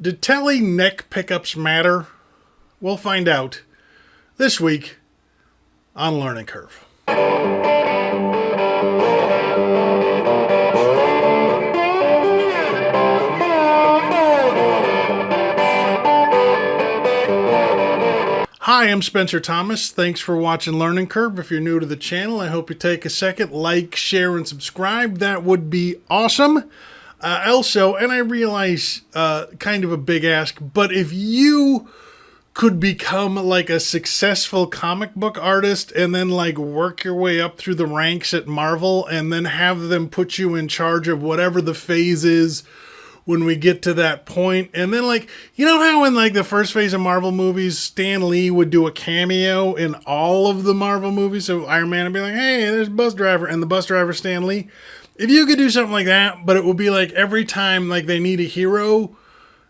Do Tele neck pickups matter? We'll find out this week on Learning Curve. Hi, I'm Spencer Thomas. Thanks for watching Learning Curve. If you're new to the channel, I hope you take a second, like, share, and subscribe. That would be awesome. Also, and I realize kind of a big ask, but if you could become like a successful comic book artist and then like work your way up through the ranks at Marvel and then have them put you in charge of whatever the phase is when we get to that point, and then like, you know how in like the first phase of Marvel movies, Stan Lee would do a cameo in all of the Marvel movies, so Iron Man would be like, hey, there's bus driver, and the bus driver Stan Lee. If you could do something like that, but it would be like every time like they need a hero,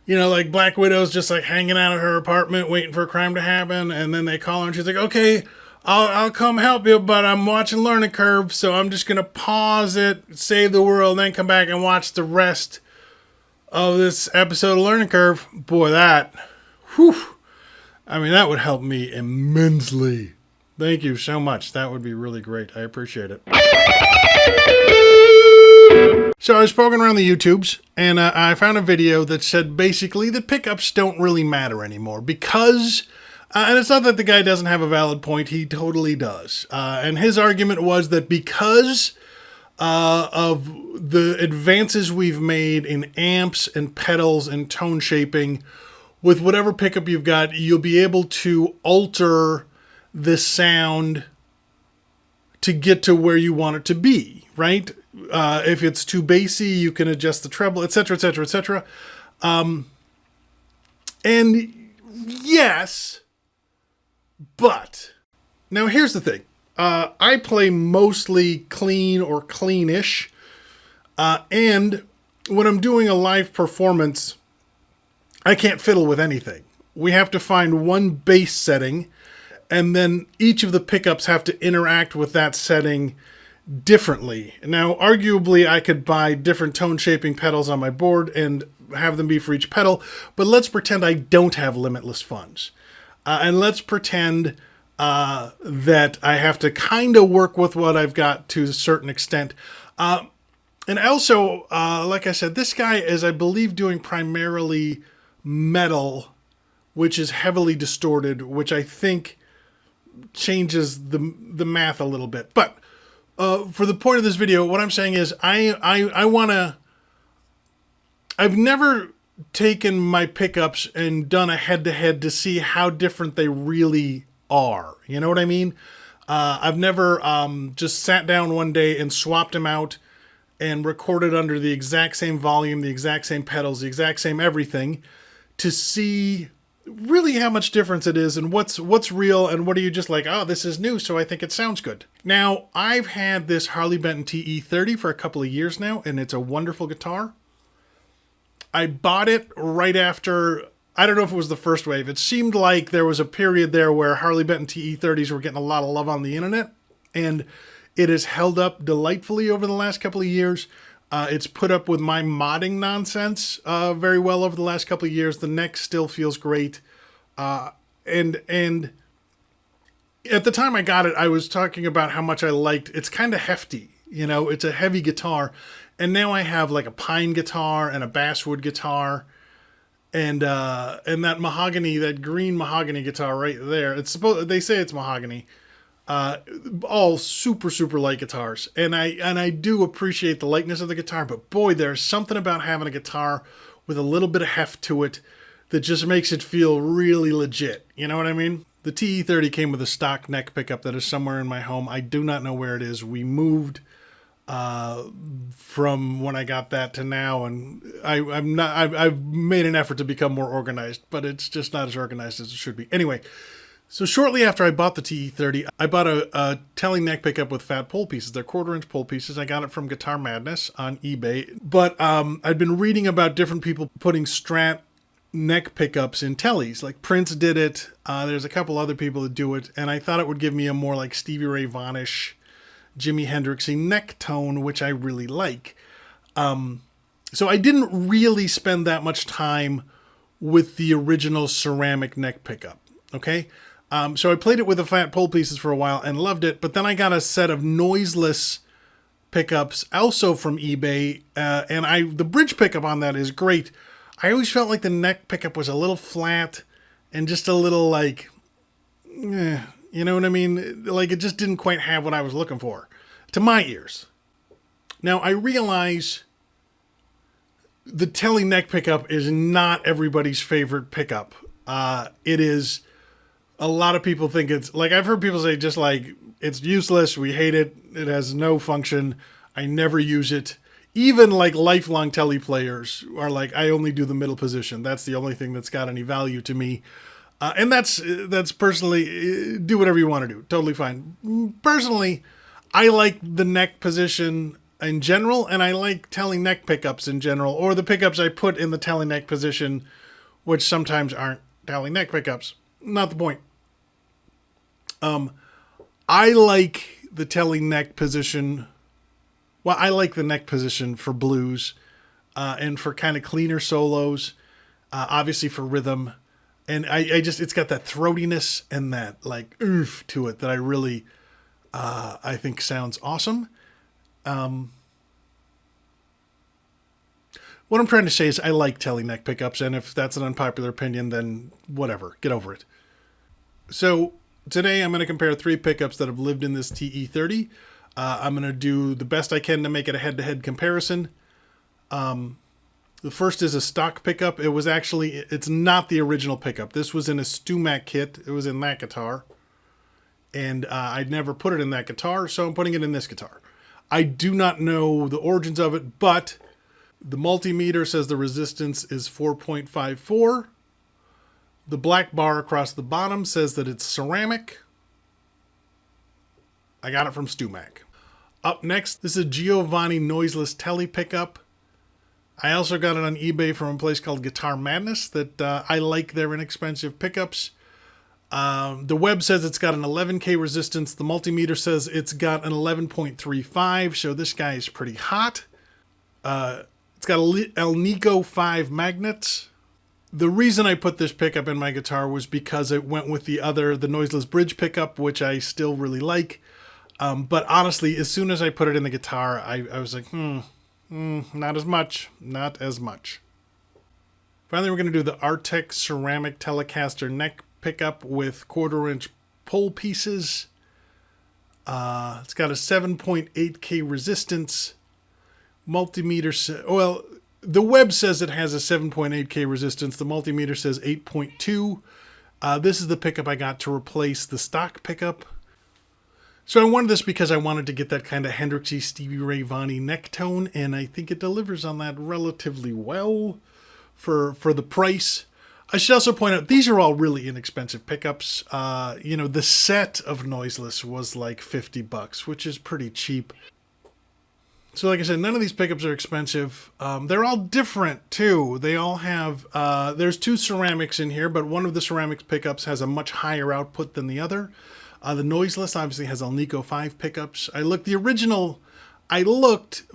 you know, like Black Widow's just like hanging out at her apartment waiting for a crime to happen, and then they call her and she's like, okay, I'll come help you, but I'm watching Learning Curve, so I'm just going to pause it, save the world, then come back and watch the rest of this episode of Learning Curve. Boy, that would help me immensely. Thank you so much. That would be really great. I appreciate it. So I was poking around the YouTubes, and I found a video that said basically that pickups don't really matter anymore because, and it's not that the guy doesn't have a valid point, he totally does. And his argument was that because of the advances we've made in amps and pedals and tone shaping, with whatever pickup you've got, you'll be able to alter the sound to get to where you want it to be, right? If it's too bassy, you can adjust the treble, etc., etc., etc. And yes, but now here's the thing. I play mostly clean or cleanish, and when I'm doing a live performance, I can't fiddle with anything. We have to find one bass setting, and then each of the pickups have to interact with that setting differently. Now, arguably, I could buy different tone shaping pedals on my board and have them be for each pedal, but let's pretend I don't have limitless funds. And let's pretend that I have to kind of work with what I've got to a certain extent. And also, like I said, this guy is, I believe, doing primarily metal, which is heavily distorted, which I think changes the math a little bit. But for the point of this video, what I'm saying is I've never taken my pickups and done a head-to-head to see how different they really are. You know what I mean? I've never just sat down one day and swapped them out and recorded under the exact same volume, the exact same pedals, the exact same everything to see really how much difference it is and what's real and what are you just like, oh, this is new, so I think it sounds good. Now, I've had this Harley Benton TE 30 for a couple of years now, and it's a wonderful guitar. I bought it right after, I don't know if it was the first wave. It seemed like there was a period there where Harley Benton TE 30s were getting a lot of love on the internet, and it has held up delightfully over the last couple of years. It's put up with my modding nonsense very well over the last couple of years. The neck still feels great. And at the time I got it, I was talking about how much I liked, it's kind of hefty, you know, it's a heavy guitar. And now I have like a pine guitar and a basswood guitar and that mahogany, that green mahogany guitar right there. It's supposed, they say it's mahogany. All super, super light guitars. And I do appreciate the lightness of the guitar, but boy, there's something about having a guitar with a little bit of heft to it that just makes it feel really legit. You know what I mean? The TE30 came with a stock neck pickup that is somewhere in my home. I do not know where it is. We moved from when I got that to now, and I've made an effort to become more organized, but it's just not as organized as it should be. Anyway, so shortly after I bought the TE30, I bought a Tele neck pickup with fat pole pieces. They're 1/4-inch pole pieces. I got it from Guitar Madness on eBay. But I'd been reading about different people putting Strat neck pickups in Teles. Like Prince did it. There's a couple other people that do it. And I thought it would give me a more like Stevie Ray Vaughan-ish, Jimi Hendrixy neck tone, which I really like. So I didn't really spend that much time with the original ceramic neck pickup. Okay. So I played it with the flat pole pieces for a while and loved it, but then I got a set of noiseless pickups also from eBay, and the bridge pickup on that is great. I always felt like the neck pickup was a little flat and just a little like, you know what I mean? Like it just didn't quite have what I was looking for, to my ears. Now I realize the Tele neck pickup is not everybody's favorite pickup. It is. A lot of people think it's like, I've heard people say just like, it's useless. We hate it. It has no function. I never use it. Even like lifelong Tele players are like, I only do the middle position. That's the only thing that's got any value to me. And that's personally, do whatever you want to do. Totally fine. Personally, I like the neck position in general, and I like Tele neck pickups in general, or the pickups I put in the Tele neck position, which sometimes aren't Tele neck pickups. Not the point. I like the Tele neck position. Well, I like the neck position for blues, and for kind of cleaner solos, obviously for rhythm. And I just, it's got that throatiness and that like oof to it that I really, I think sounds awesome. What I'm trying to say is I like Tele neck pickups, and if that's an unpopular opinion, then whatever, get over it. So today I'm going to compare 3 pickups that have lived in this TE30. I'm going to do the best I can to make it a head-to-head comparison. The first is a stock pickup. It's not the original pickup. This was in a StewMac kit. It was in that guitar. And I'd never put it in that guitar, so I'm putting it in this guitar. I do not know the origins of it, but the multimeter says the resistance is 4.54. The black bar across the bottom says that it's ceramic. I got it from StewMac. Up next, this is a Giovanni noiseless Tele pickup. I also got it on eBay from a place called Guitar Madness that I like their inexpensive pickups. The web says it's got an 11K resistance. The multimeter says it's got an 11.35, so this guy is pretty hot. It's got Alnico 5 magnets. The reason I put this pickup in my guitar was because it went with the noiseless bridge pickup, which I still really like. But honestly, as soon as I put it in the guitar, I was like, not as much. Finally, we're going to do the Artec ceramic Telecaster neck pickup with 1/4-inch pole pieces. It's got a 7.8K resistance. Multimeter, the web says it has a 7.8K resistance. The multimeter says 8.2. This is the pickup I got to replace the stock pickup. So I wanted this because I wanted to get that kind of Hendrixy Stevie Ray Vaughan neck tone, and I think it delivers on that relatively well for the price. I should also point out, these are all really inexpensive pickups. The set of noiseless was like $50, which is pretty cheap. So like I said, none of these pickups are expensive. They're all different too. They all have, there's 2 ceramics in here, but one of the ceramics pickups has a much higher output than the other. The noiseless obviously has Alnico 5 pickups.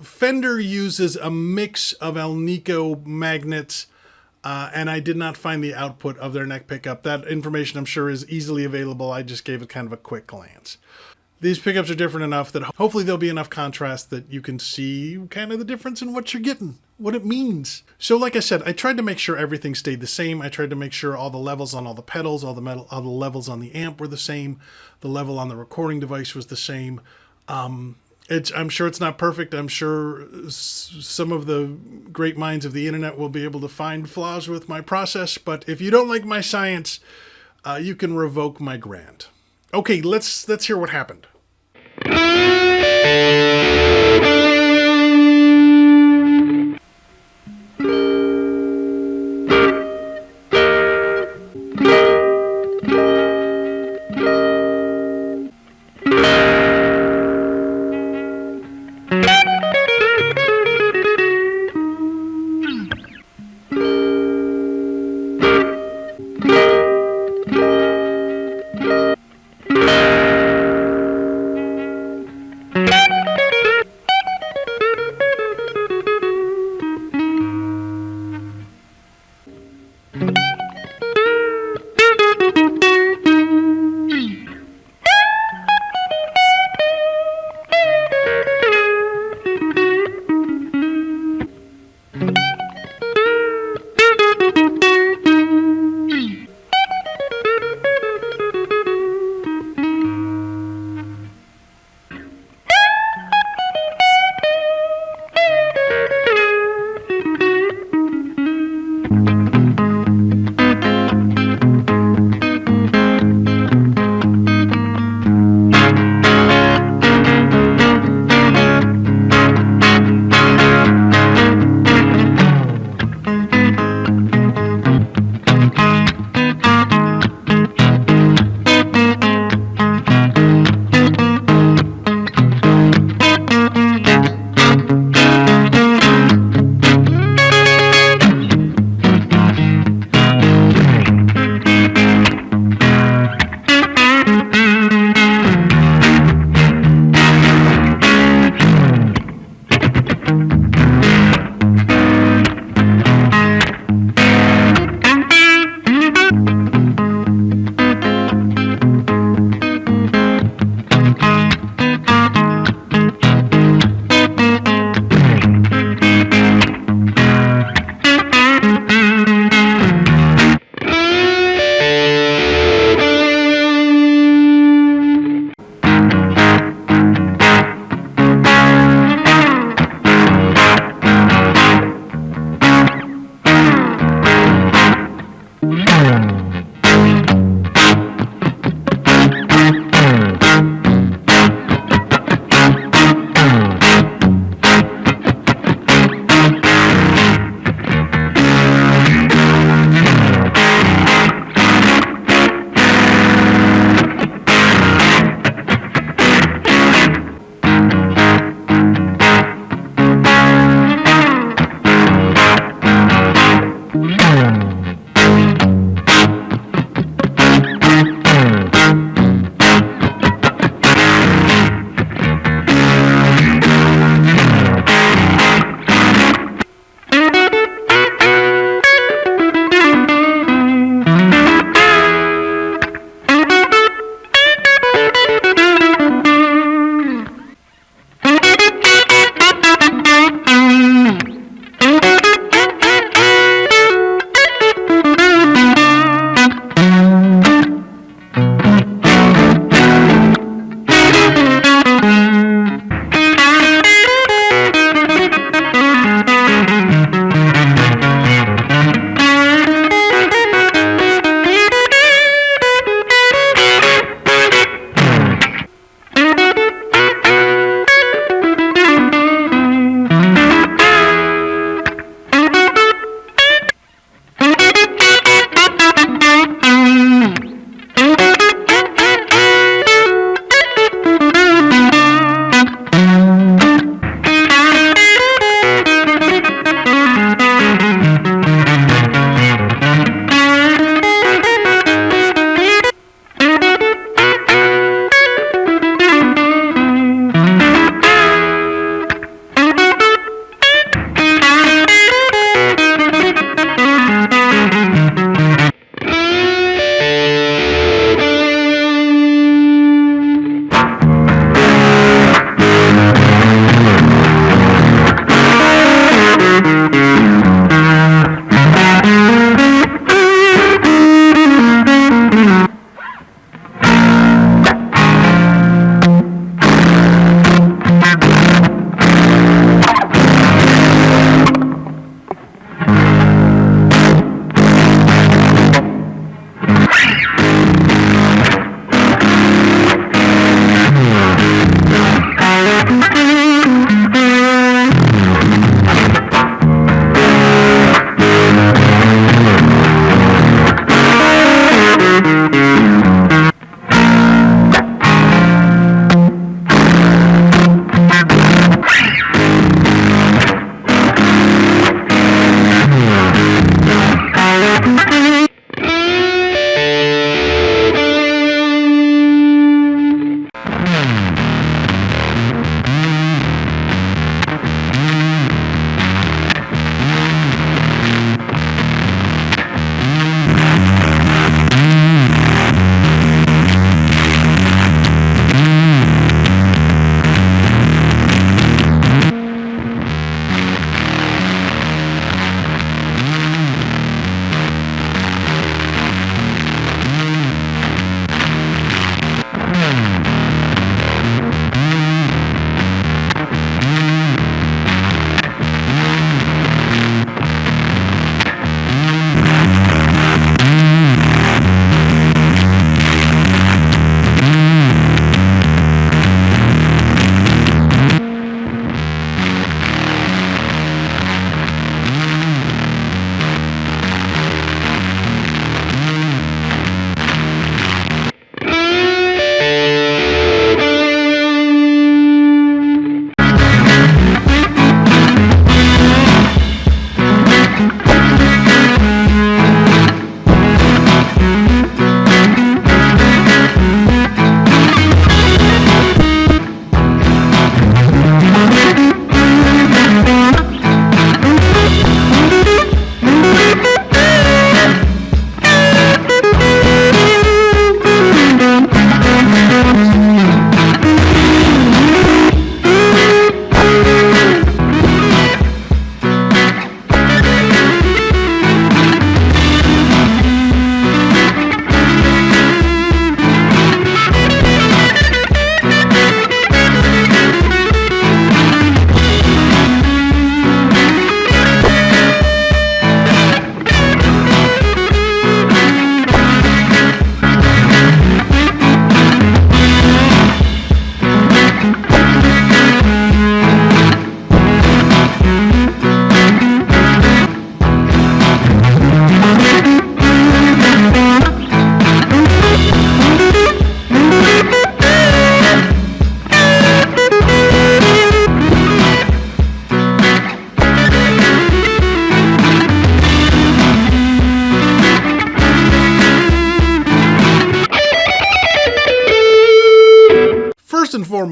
Fender uses a mix of Alnico magnets, and I did not find the output of their neck pickup. That information I'm sure is easily available. I just gave it kind of a quick glance. These pickups are different enough that hopefully there'll be enough contrast that you can see kind of the difference in what you're getting, what it means. So like I said, I tried to make sure everything stayed the same. I tried to make sure all the levels on all the pedals, all the levels on the amp were the same. The level on the recording device was the same. I'm sure it's not perfect. I'm sure some of the great minds of the internet will be able to find flaws with my process. But if you don't like my science, you can revoke my grant. Okay, let's hear what happened.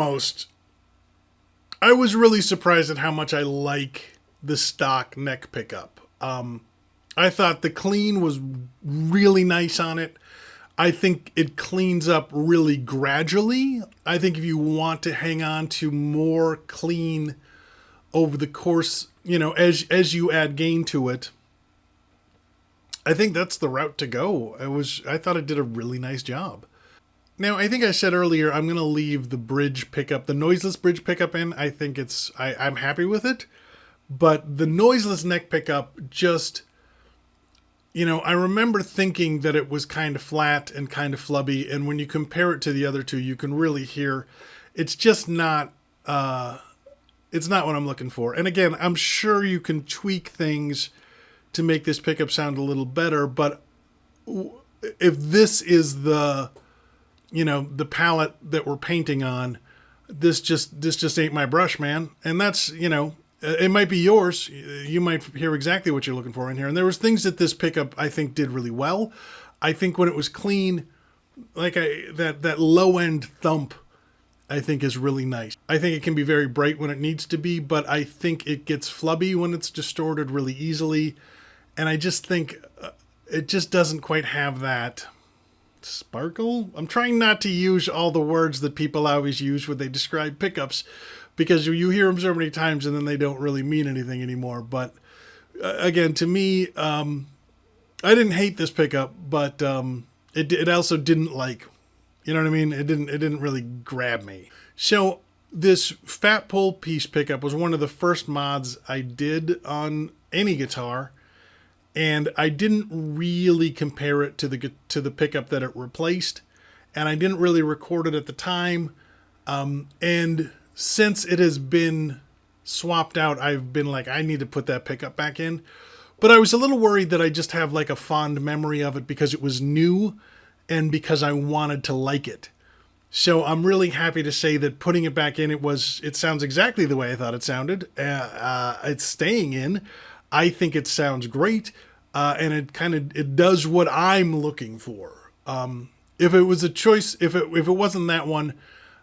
foremost, I was really surprised at how much I like the stock neck pickup. I thought the clean was really nice on it. I think it cleans up really gradually. I think if you want to hang on to more clean over the course, as you add gain to it, I think that's the route to go. I thought it did a really nice job. Now, I think I said earlier I'm going to leave the bridge pickup, the noiseless bridge pickup in. I think I'm happy with it. But the noiseless neck pickup just, I remember thinking that it was kind of flat and kind of flubby. And when you compare it to the other two, you can really hear it's just not, it's not what I'm looking for. And again, I'm sure you can tweak things to make this pickup sound a little better. But if this is the palette that we're painting on, this just ain't my brush, man. And that's, it might be yours. You might hear exactly what you're looking for in here. And there was things that this pickup, I think, did really well. I think when it was clean, that low end thump, I think is really nice. I think it can be very bright when it needs to be, but I think it gets flubby when it's distorted really easily. And I just think it just doesn't quite have that sparkle. I'm trying not to use all the words that people always use when they describe pickups, because you hear them so many times and then they don't really mean anything anymore. But again, to me, I didn't hate this pickup, but it also didn't you know what I mean? It didn't really grab me. So this fat pole piece pickup was one of the first mods I did on any guitar. And I didn't really compare it to the pickup that it replaced, and I didn't really record it at the time. And since it has been swapped out, I've been like, I need to put that pickup back in. But I was a little worried that I just have a fond memory of it because it was new and because I wanted to like it. So I'm really happy to say that putting it back in, it sounds exactly the way I thought it sounded. It's staying in. I think it sounds great, and it does what I'm looking for. If it was a choice, if it wasn't that one,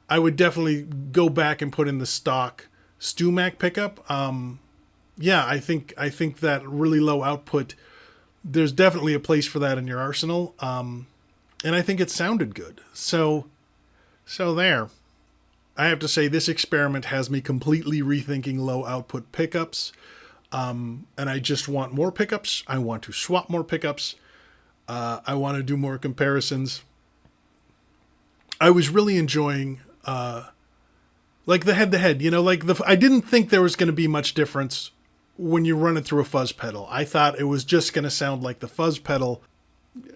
I would definitely go back and put in the stock StewMac pickup. I think that really low output, there's definitely a place for that in your arsenal, and I think it sounded good. So there. I have to say this experiment has me completely rethinking low output pickups. And I just want more pickups. I want to swap more pickups. I want to do more comparisons. I was really enjoying, the head-to-head, I didn't think there was going to be much difference when you run it through a fuzz pedal. I thought it was just going to sound like the fuzz pedal,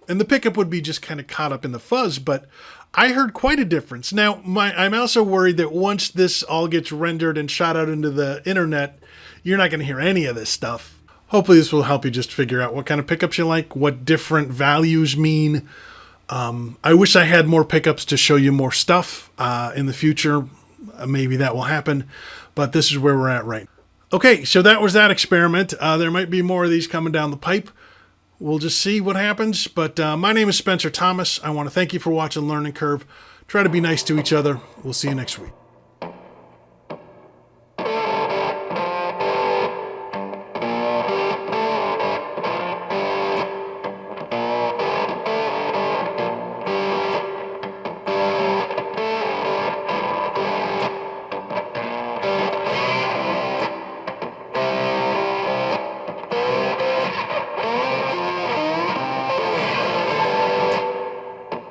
and the pickup would be just kind of caught up in the fuzz, but I heard quite a difference. Now, I'm also worried that once this all gets rendered and shot out into the internet, you're not going to hear any of this stuff. Hopefully this will help you just figure out what kind of pickups you like, what different values mean. I wish I had more pickups to show you more stuff in the future. Maybe that will happen, but this is where we're at right now. Okay, so that was that experiment. There might be more of these coming down the pipe. We'll just see what happens. But my name is Spencer Thomas. I want to thank you for watching Learning Curve. Try to be nice to each other. We'll see you next week.